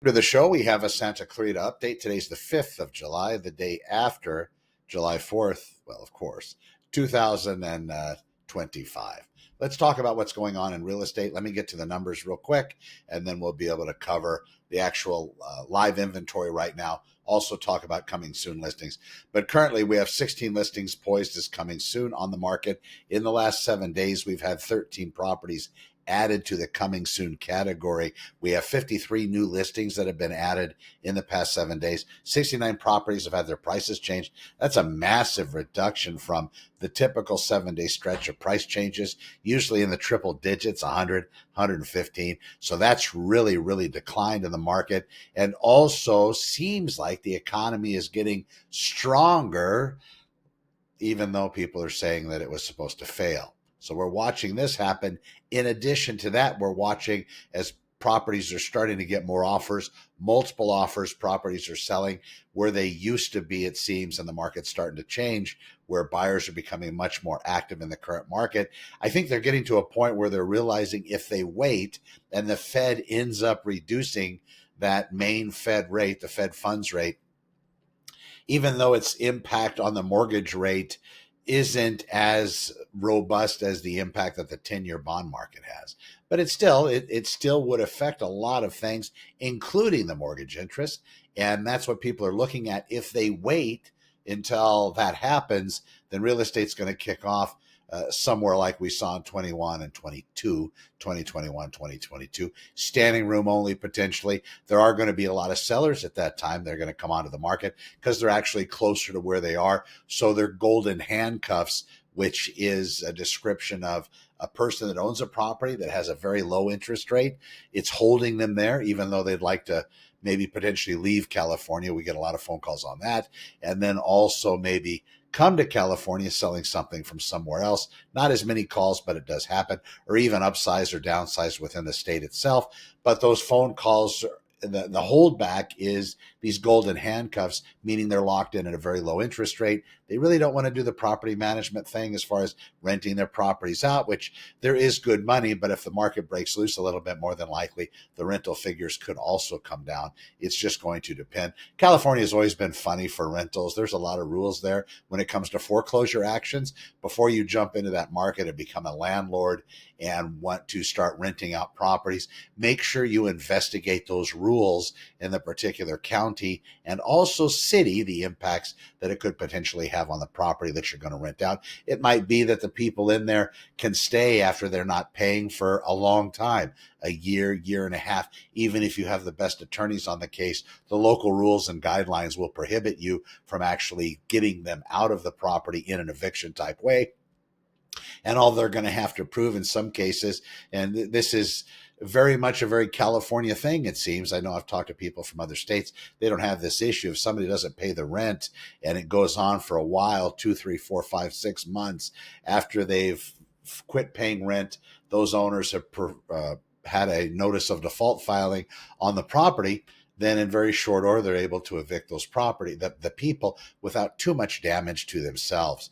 To the show, we have a Santa Clarita update. Today's the 5th of July, the day after July 4th. Well, of course, 2025. Let's talk about what's going on in real estate. Let me get to the numbers real quick, and then we'll be able to cover the actual live inventory right now. Also, talk about coming soon listings. But currently, we have 16 listings poised as coming soon on the market. In the last 7 days, we've had 13 properties added to the coming soon category. We have 53 new listings that have been added in the past 7 days. 69 properties have had their prices changed. That's a massive reduction from the typical 7-day stretch of price changes, usually in the triple digits, 100, 115. So that's really declined in the market, and also seems like the economy is getting stronger, even though people are saying that it was supposed to fail. So we're watching this happen. In addition to that, we're watching as properties are starting to get more offers, multiple offers. Properties are selling where they used to be, it seems, and the market's starting to change, where buyers are becoming much more active in the current market. I think they're getting to a point where they're realizing if they wait and the Fed ends up reducing that main Fed rate, the Fed funds rate, even though its impact on the mortgage rate isn't as robust as the impact that the 10-year bond market has. But it still would affect a lot of things, including the mortgage interest. And that's what people are looking at. If they wait until that happens, then real estate's going to kick off somewhere like we saw in 21 and 22, 2021, 2022, standing room only potentially. There are going to be a lot of sellers at that time. They're going to come onto the market because they're actually closer to where they are. So they're golden handcuffs, which is a description of a person that owns a property that has a very low interest rate. It's holding them there, even though they'd like to maybe potentially leave California. We get a lot of phone calls on that. And then also maybe come to California selling something from somewhere else. Not as many calls, but it does happen, or even upsize or downsize within the state itself. But those phone calls, the holdback is these golden handcuffs, meaning they're locked in at a very low interest rate. They really don't want to do the property management thing as far as renting their properties out, which there is good money, but if the market breaks loose a little bit, more than likely the rental figures could also come down. It's just going to depend. California has always been funny for rentals. There's a lot of rules there when it comes to foreclosure actions. Before you jump into that market and become a landlord and want to start renting out properties, make sure you investigate those rules in the particular county and also city, the impacts that it could potentially have on the property that you're going to rent out. It might be that the people in there can stay after they're not paying for a long time, a year, year and a half. Even if you have the best attorneys on the case, the local rules and guidelines will prohibit you from actually getting them out of the property in an eviction type way. And all they're going to have to prove in some cases, and this is very much a very California thing, it seems. I know I've talked to people from other states. They don't have this issue. If somebody doesn't pay the rent and it goes on for a while, 2, 3, 4, 5, 6 months after they've quit paying rent, those owners have had a notice of default filing on the property. Then in very short order, they're able to evict those the people without too much damage to themselves.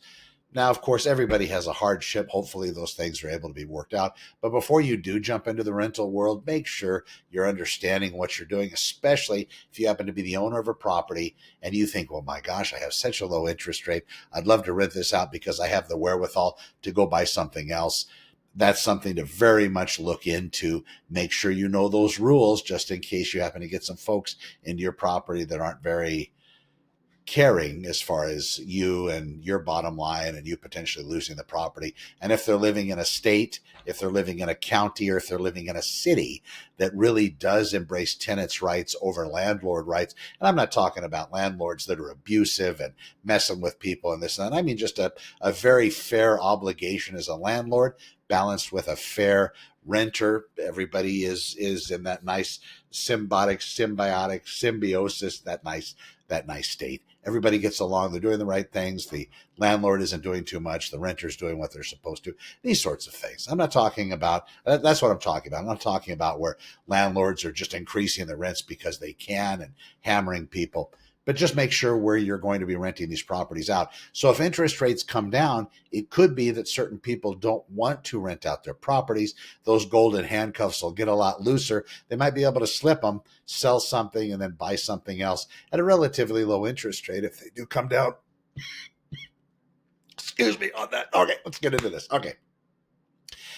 Now, of course, everybody has a hardship. Hopefully those things are able to be worked out. But before you do jump into the rental world, make sure you're understanding what you're doing, especially if you happen to be the owner of a property and you think, well, my gosh, I have such a low interest rate. I'd love to rent this out because I have the wherewithal to go buy something else. That's something to very much look into. Make sure you know those rules just in case you happen to get some folks into your property that aren't very caring as far as you and your bottom line and you potentially losing the property. And if they're living in a state, if they're living in a county, or if they're living in a city that really does embrace tenants' rights over landlord rights, and I'm not talking about landlords that are abusive and messing with people and this and that. I mean just a very fair obligation as a landlord balanced with a fair renter. Everybody is in that nice symbiotic symbiosis, that nice state. Everybody gets along. They're doing the right things. The landlord isn't doing too much. The renter's doing what they're supposed to. These sorts of things. I'm not talking about, that's what I'm talking about. I'm not talking about where landlords are just increasing the rents because they can and hammering people. but just make sure where you're going to be renting these properties out. So if interest rates come down, it could be that certain people don't want to rent out their properties. Those golden handcuffs will get a lot looser. They might be able to slip them, sell something, and then buy something else at a relatively low interest rate if they do come down. Excuse me on that. Okay, let's get into this. Okay.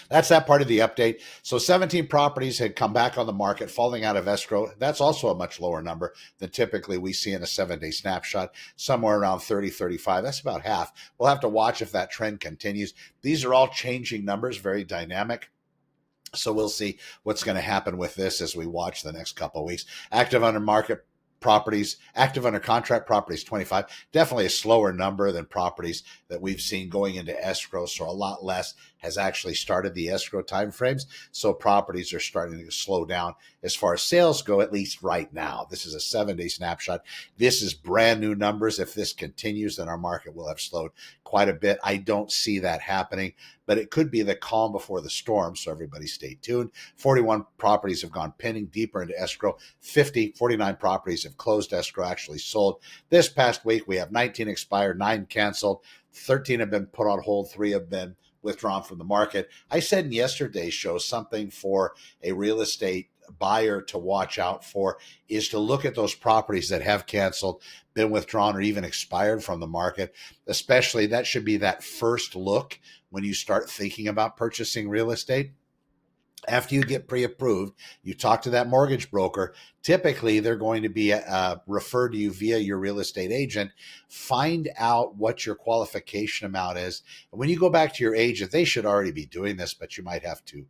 That's that part of the update. So 17 properties had come back on the market, falling out of escrow. That's also a much lower number than typically we see in a 7-day snapshot, somewhere around 30, 35. That's about half. We'll have to watch if that trend continues. These are all changing numbers, very dynamic. So we'll see what's going to happen with this as we watch the next couple of weeks. Active under market properties, active under contract properties, 25. Definitely a slower number than properties that we've seen going into escrow. So a lot less has actually started the escrow timeframes. So properties are starting to slow down as far as sales go, at least right now. This is a 7-day snapshot. This is brand new numbers. If this continues, then our market will have slowed quite a bit. I don't see that happening, but it could be the calm before the storm. So everybody stay tuned. 41 properties have gone pending deeper into escrow. 49 properties have closed escrow, actually sold. This past week, we have 19 expired, 9 canceled, 13 have been put on hold, 3 have been withdrawn from the market. I said in yesterday's show, something for a real estate buyer to watch out for is to look at those properties that have canceled, been withdrawn, or even expired from the market. Especially, that should be that first look when you start thinking about purchasing real estate. After you get pre-approved, you talk to that mortgage broker. Typically, they're going to be referred to you via your real estate agent. Find out what your qualification amount is. And when you go back to your agent, they should already be doing this, but you might have to,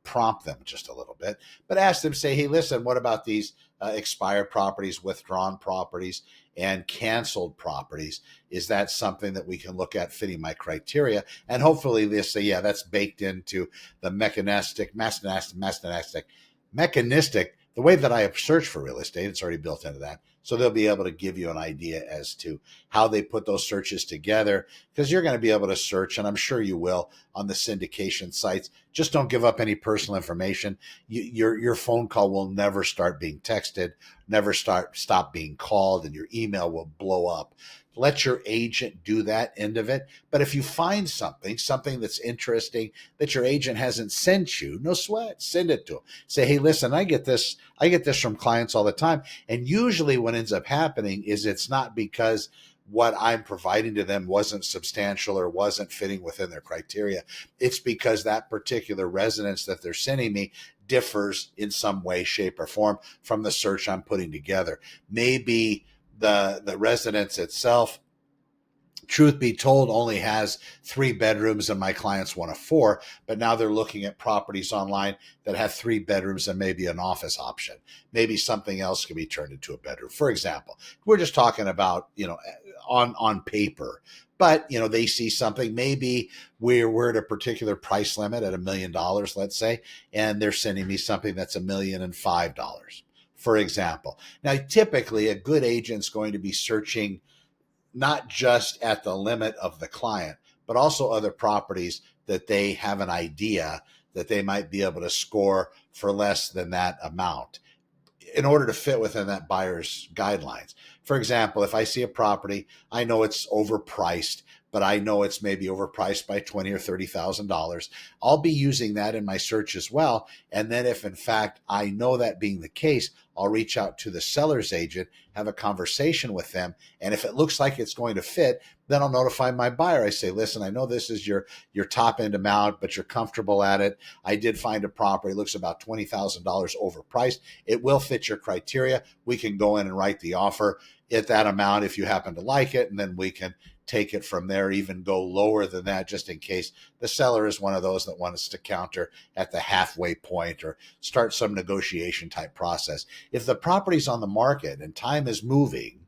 prompt them just a little bit. But ask them, say, hey, listen, what about these expired properties, withdrawn properties, and canceled properties? Is that something that we can look at fitting my criteria? And hopefully they'll say, yeah, that's baked into the mechanistic, the way that I search for real estate. It's already built into that. So they'll be able to give you an idea as to how they put those searches together, because you're going to be able to search, and I'm sure you will, on the syndication sites. Just don't give up any personal information. Your phone call will never start being texted, never stop being called, and your email will blow up. Let your agent do that end of it. But if you find something that's interesting that your agent hasn't sent you, no sweat, send it to them. Say, hey, listen, I get this from clients all the time. And usually what ends up happening is it's not because what I'm providing to them wasn't substantial or wasn't fitting within their criteria. It's because that particular residence that they're sending me differs in some way, shape, or form from the search I'm putting together. Maybe the residence itself, truth be told, only has 3 bedrooms and my clients want a 4, but now they're looking at properties online that have 3 bedrooms and maybe an office option. Maybe something else can be turned into a bedroom. For example, we're just talking about, on paper, but, they see something, maybe we're at a particular price limit at $1 million, let's say, and they're sending me something that's $1,005,000. For example. Now, typically, a good agent's going to be searching not just at the limit of the client, but also other properties that they have an idea that they might be able to score for less than that amount in order to fit within that buyer's guidelines. For example, if I see a property, I know it's overpriced, but I know it's maybe overpriced by $20,000 or $30,000. I'll be using that in my search as well. And then if in fact I know that being the case, I'll reach out to the seller's agent, have a conversation with them. And if it looks like it's going to fit, then I'll notify my buyer. I say, listen, I know this is your top end amount, but you're comfortable at it. I did find a property. It looks about $20,000 overpriced. It will fit your criteria. We can go in and write the offer at that amount if you happen to like it. And then we can take it from there, even go lower than that, just in case the seller is one of those that wants to counter at the halfway point or start some negotiation type process. If the property's on the market and time is moving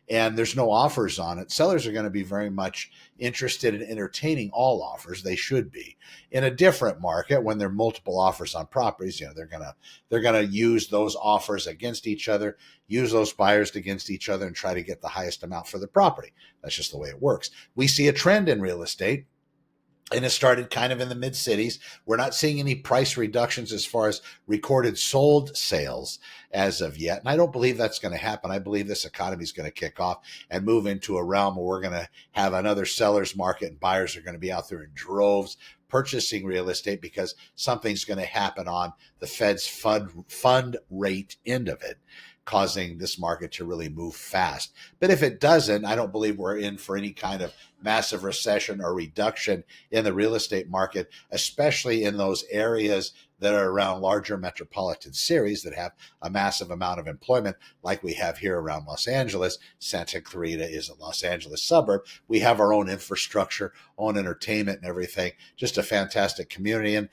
and there's no offers on it, sellers are going to be very much interested in entertaining all offers. They should be. In a different market, when there are multiple offers on properties, they're gonna use those offers against each other, use those buyers against each other, and try to get the highest amount for the property. That's just the way it works. We see a trend in real estate And it started kind of in the mid cities. We're not seeing any price reductions as far as recorded sold sales as of yet. And I don't believe that's going to happen. I believe this economy is going to kick off and move into a realm where we're going to have another seller's market and buyers are going to be out there in droves purchasing real estate because something's going to happen on the Fed's fund rate end of it, causing this market to really move fast. But if it doesn't, I don't believe we're in for any kind of massive recession or reduction in the real estate market, especially in those areas that are around larger metropolitan cities that have a massive amount of employment, like we have here around Los Angeles. Santa Clarita is a Los Angeles suburb. We have our own infrastructure, own entertainment and everything. Just a fantastic community. And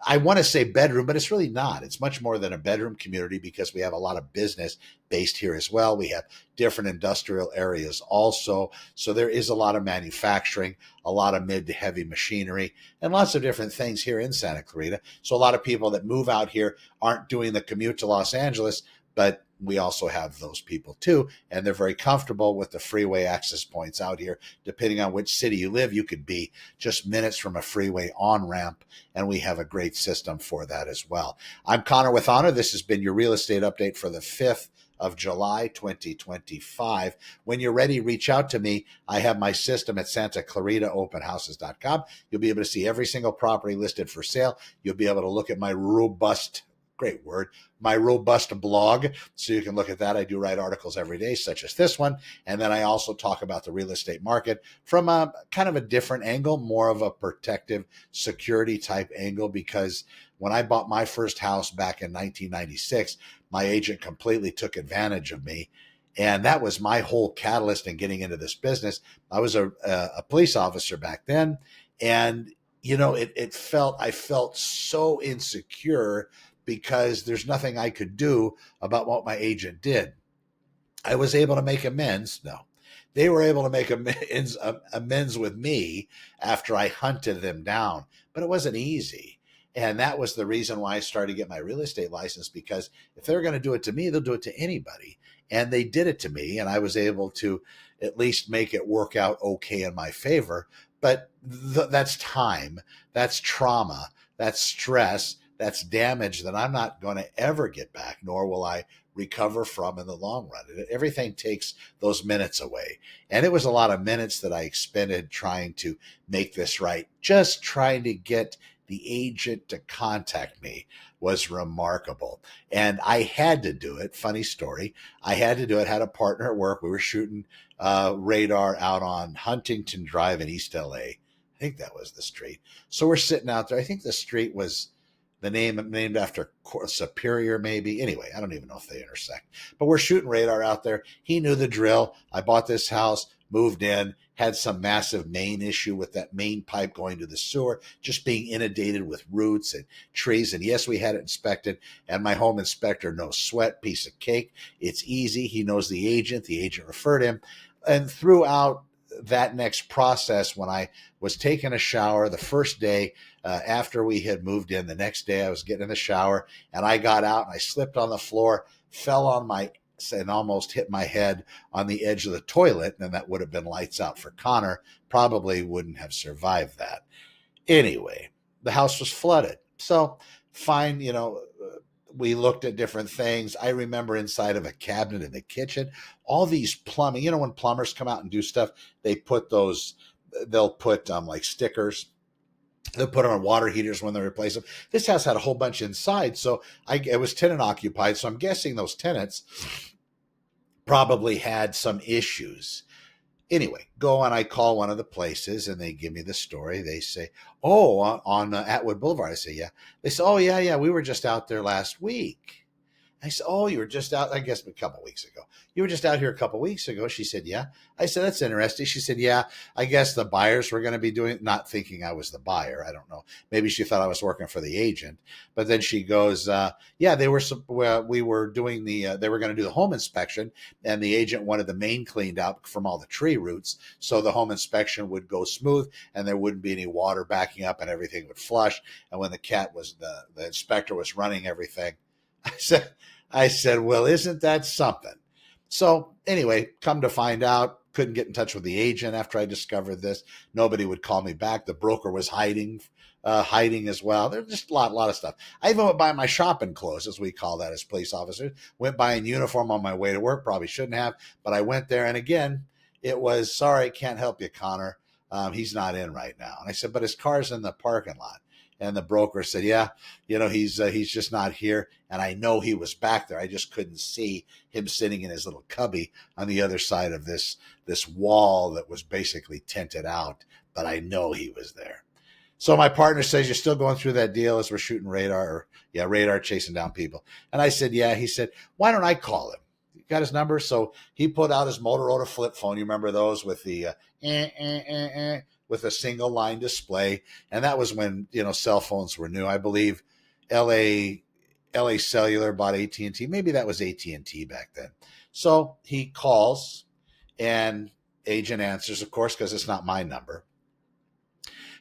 I want to say bedroom, but it's really not. It's much more than a bedroom community because we have a lot of business based here as well. We have different industrial areas also. So there is a lot of manufacturing, a lot of mid to heavy machinery, and lots of different things here in Santa Clarita. So a lot of people that move out here aren't doing the commute to Los Angeles, but we also have those people too, and they're very comfortable with the freeway access points out here. Depending on which city you live, you could be just minutes from a freeway on-ramp, and we have a great system for that as well. I'm Connor with Honor. This has been your real estate update for the 5th of July, 2025. When you're ready, reach out to me. I have my system at SantaClaritaOpenHouses.com. You'll be able to see every single property listed for sale. You'll be able to look at my robust my robust blog. So you can look at that. I do write articles every day, such as this one. And then I also talk about the real estate market from a kind of a different angle, more of a protective security type angle, because when I bought my first house back in 1996, my agent completely took advantage of me. And that was my whole catalyst in getting into this business. I was a police officer back then. And, I felt so insecure because there's nothing I could do about what my agent did. I was able to make amends. No, they were able to make amends with me after I hunted them down, but it wasn't easy. And that was the reason why I started to get my real estate license, because if they're going to do it to me, they'll do it to anybody. And they did it to me, and I was able to at least make it work out okay in my favor. But that's time, that's trauma, that's stress, that's damage that I'm not going to ever get back, nor will I recover from in the long run. Everything takes those minutes away. And it was a lot of minutes that I expended trying to make this right. Just trying to get the agent to contact me was remarkable. And I had to do it. Funny story. I had to do it. Had a partner at work. We were shooting radar out on Huntington Drive in East LA. I think that was the street. So we're sitting out there. I think the street was the name named after Superior, maybe. Anyway, I don't even know if they intersect. But we're shooting radar out there. He knew the drill. I bought this house, moved in, had some massive main issue with that main pipe going to the sewer, just being inundated with roots and trees. And yes, we had it inspected. And my home inspector, no sweat, piece of cake. It's easy. He knows the agent. The agent referred him. And throughout that next process, when I was taking a shower the first day after we had moved in, the next day I was getting in the shower and I got out and I slipped on the floor, fell on my and almost hit my head on the edge of the toilet. And that would have been lights out for Connor. Probably wouldn't have survived that. Anyway, the house was flooded. So fine, we looked at different things. I remember inside of a cabinet in the kitchen, all these plumbing, when plumbers come out and do stuff, they'll put like stickers. They'll put on water heaters when they replace them. This house had a whole bunch inside. So it was tenant occupied. So I'm guessing those tenants probably had some issues. Anyway, go and I call one of the places and they give me the story. They say, oh, on Atwood Boulevard. I say, yeah. They say, oh, yeah, we were just out there last week. I said, oh, you were just out, I guess a couple of weeks ago. You were just out here a couple of weeks ago. She said, yeah. I said, that's interesting. She said, yeah, I guess the buyers were going to be doing it, not thinking I was the buyer. I don't know. Maybe she thought I was working for the agent. But then she goes, yeah, we were doing they were going to do the home inspection, and the agent wanted the main cleaned out from all the tree roots. So the home inspection would go smooth and there wouldn't be any water backing up and everything would flush. And when the inspector was running everything, I said, well, isn't that something? So anyway, come to find out, couldn't get in touch with the agent after I discovered this. Nobody would call me back. The broker was hiding as well. There's just a lot of stuff. I even went by my shopping clothes, as we call that as police officers. Went by in uniform on my way to work. Probably shouldn't have, but I went there. And again, it was, sorry, can't help you, Connor. He's not in right now. And I said, but his car's in the parking lot. And the broker said, yeah, he's just not here. And I know he was back there. I just couldn't see him sitting in his little cubby on the other side of this wall that was basically tinted out. But I know he was there. So my partner says, you're still going through that deal as we're shooting radar, radar chasing down people. And I said, yeah. He said, why don't I call him? You got his number? So he put out his Motorola flip phone. You remember those with the with a single line display. And that was when, cell phones were new. I believe LA Cellular bought AT&T. Maybe that was AT&T back then. So he calls and agent answers, of course, because it's not my number.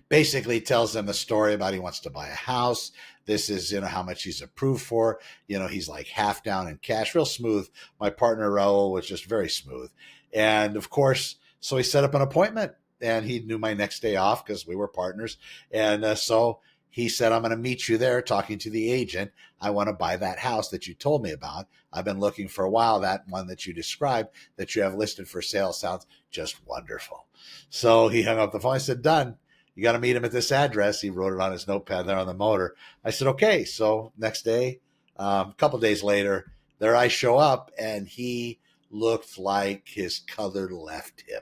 Basically tells them the story about he wants to buy a house. This is, how much he's approved for. He's like half down in cash, real smooth. My partner, Raul, was just very smooth. And of course, so he set up an appointment. And he knew my next day off because we were partners. And so he said, I'm going to meet you there talking to the agent. I want to buy that house that you told me about. I've been looking for a while. That one that you described that you have listed for sale sounds just wonderful. So he hung up the phone. I said, done. You got to meet him at this address. He wrote it on his notepad there on the motor. I said, okay. So next day, a couple days later, there I show up and he looked like his color left him.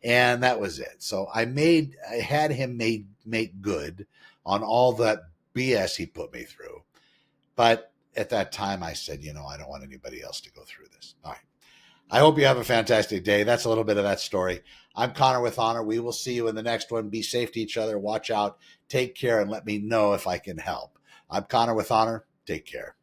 And that was it. So I had him make good on all that BS he put me through. But at that time I said, I don't want anybody else to go through this. All right. I hope you have a fantastic day. That's a little bit of that story. I'm Connor with Honor. We will see you in the next one. Be safe to each other. Watch out. Take care and let me know if I can help. I'm Connor with Honor. Take care.